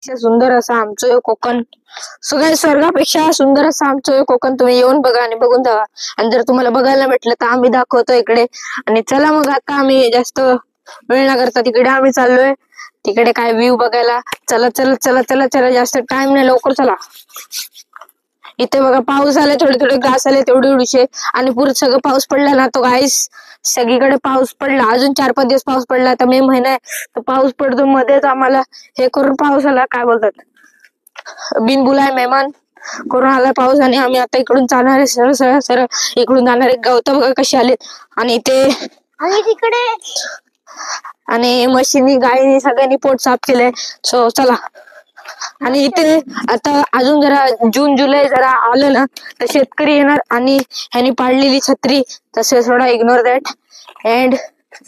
स्वर्गापेक्षा सुंदर असं आमचं कोकण. सगळ्या स्वर्गापेक्षा सुंदर असं आमचं कोकण. तुम्ही येऊन बघा आणि बघून जावा. आणि जर तुम्हाला बघायला भेटलं तर आम्ही दाखवतो इकडे. आणि चला मग आता आम्ही जास्त वेळ न करता तिकडे आम्ही चाललोय. तिकडे काय व्ह्यू बघायला. चला चला चला चला चला, जास्त टाइम नाही, लवकर चला. इथे बघा पाऊस आले, थोडे थोडे ग्रास आले, तेवढे एवढीशे. आणि पुढे सगळं पाऊस पडला ना तो गाईस, सगळीकडे पाऊस पडला. अजून 4-5 दिवस पाऊस पडला. आता मे महिना आहे तर पाऊस पडतो. मध्येच आम्हाला हे करून पावसाला काय बोलतात, बिनबुलाय मेहमान करून आला पाऊस. आणि आम्ही आता इकडून जाणार आहे, सरळ सरळ सरळ इकडून जाणार आहे. गवत बघा कशी आले. आणि ते आणि तिकडे आणि म्हशीनी गायीनी सगळ्यांनी पोट साफ केलंय. सो चला. आणि इथे आता अजून जरा जून जुलै जरा आलं ना तर शेतकरी येणार आणि ह्यांनी पाडलेली छत्री तसे थोडा इग्नोर दॅट. अँड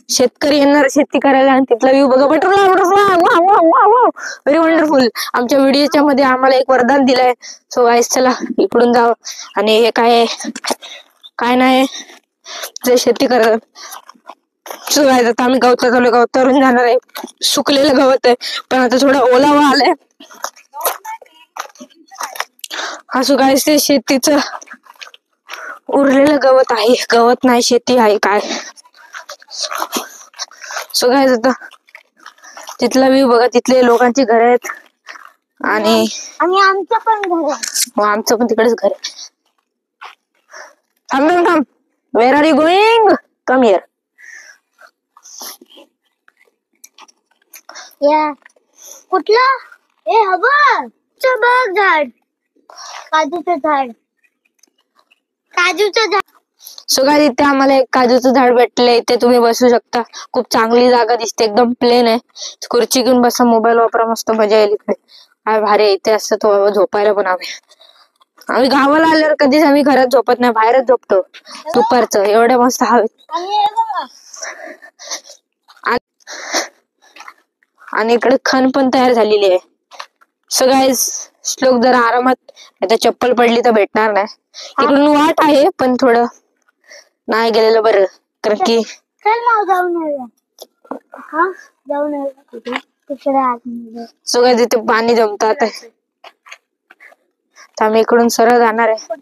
शेतकरी येणार शेती करायला. आणि तिथला व्ह्यू बघा. Very wonderful. आमच्या व्हिडिओच्या मध्ये आम्हाला एक वरदान दिलंय. सो गाईस चला इकडून जावं. आणि हे काय नाही ते शेती करत. सो गाईस आता आम्ही गवतात आलो. गवतावरून जाणार आहे. सुकलेलं गवत आहे पण आता थोडा ओलावा आलाय. असं गाईस ते शेतीचं उरलेलं गवत आहे. गवत नाही शेती आहे काय. सो गाईस आता तिथला व्ह्यू बघा. तिथले लोकांची घर आहेत. आणि आमचं पण घर आहे. आमचं पण तिकडेच घर आहे. थांब. Where are you going? Come here. या कुठलं ए हवं बघ झाड, काजूचं झाड. सो गाईस इथे आम्हाला एक काजूचं झाड भेटलंय. इथे तुम्ही बसू शकता. खूप चांगली जागा दिसते. एकदम प्लेन आहे. खुर्ची घेऊन बसा, मोबाईल वापरा, मस्त मजा येईल इकडे. काय भारी इथे असतं तो झोपायला पण. आम्ही गावाला आल्यावर कधीच आम्ही घरात झोपत नाही, बाहेरच झोपतो दुपारचं. एवढ्या मस्त हवेत. आणि इकडे खण पण तयार झालेली आहे. सो गाईस श्लोक जरा आरामात. आता चप्पल पडली तर भेटणार नाही. इकडून वाट आहे पण थोडं नाही गेलेलं बरं. कारण की सो गाईस इथे पाणी जमतात. आम्ही इकडून सरळ जाणार आहे.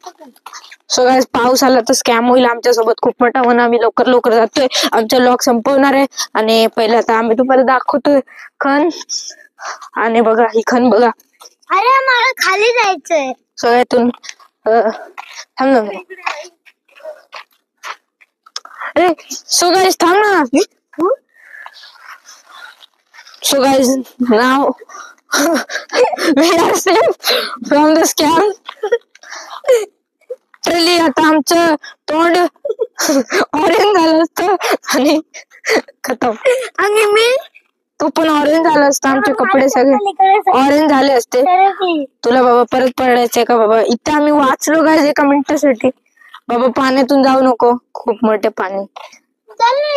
सो गाईस पाऊस आला तर स्कॅम होईल आमच्यासोबत खूप मोठा. म्हणून आम्ही लवकर लवकर जातोय. आमचा लॉक संपवणार आहे. आणि पहिला आता आम्ही तुम्हाला दाखवतोय खण. आणि बघा ही खण बघा. अरे मला खाली जायचंय. सगळ्यातून थांब. अरे सो गाईस थांब ना. So guys now we are safe from the scam. ट्रेली आता आमचं तोंड ऑरेंज झालं असतं आणि खतम. आणि मी तू पण ऑरेंज झालं असतं. आमचे कपडे सगळे ऑरेंज झाले असते. तुला बाबा परत पडायचंय का बाबा? इथे आम्ही वाचलो गाईस एका मिनिटासाठी. बाबा पाण्यातून जाऊ नको, खूप मोठे पाणी.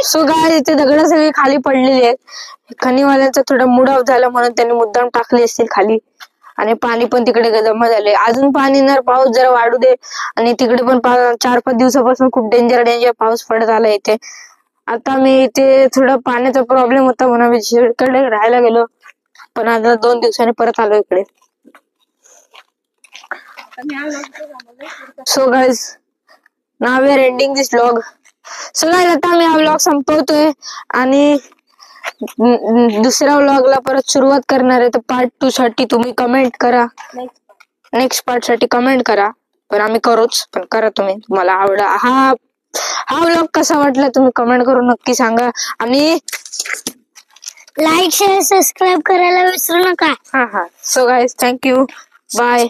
सो गाईस इथे दगड सगळी खाली पडलेली आहेत. खनिवाल्यांचा थोडा मूड ऑफ झाला म्हणून त्यांनी मुद्दाम टाकली असतील खाली. आणि पाणी पण तिकडे जमा झाले. अजून पाणी येणार, पाऊस जरा वाढू दे. आणि तिकडे पण 4-5 दिवसापासून खूप डेंजर पाऊस पडत आला इथे. आता मी इथे थोडा पाण्याचा प्रॉब्लेम होता म्हणून आम्ही दुसरीकडे राहायला गेलो. पण आता 2 दिवसांनी परत आलो इकडे. So guys now we are ending this vlog. So guys आता आम्ही हा व्लॉग संपवतोय. आणि दुसऱ्या व्लॉगला परत सुरुवात करणार आहे. तर पार्ट 2 साठी तुम्ही कमेंट करा. नेक्स्ट पार्ट साठी कमेंट करा. पण आम्ही करूच, पण करा तुम्ही. तुम्हाला आवडा हा व्लॉग कसा वाटला तुम्ही कमेंट करून नक्की सांगा. आणि लाईक शेअर सबस्क्राईब करायला विसरू नका. हा. So guys thank you. बाय.